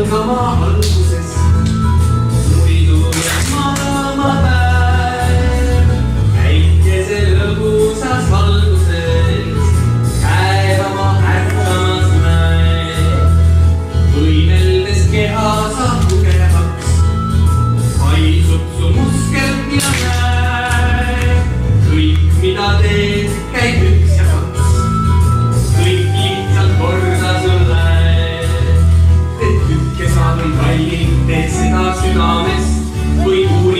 algama alguses. Muidu jääb magama päev päikese lõbusas valguses. Päevama ärkamas näeb, võimeldes keha saab tugevaks. Haisub su muskel ja näeb, kõik mida teed, käib üks ja kaks. Kõik lihtsalt korda sulle. Teed tükke sa või kalli, teed seda südames või kuulid.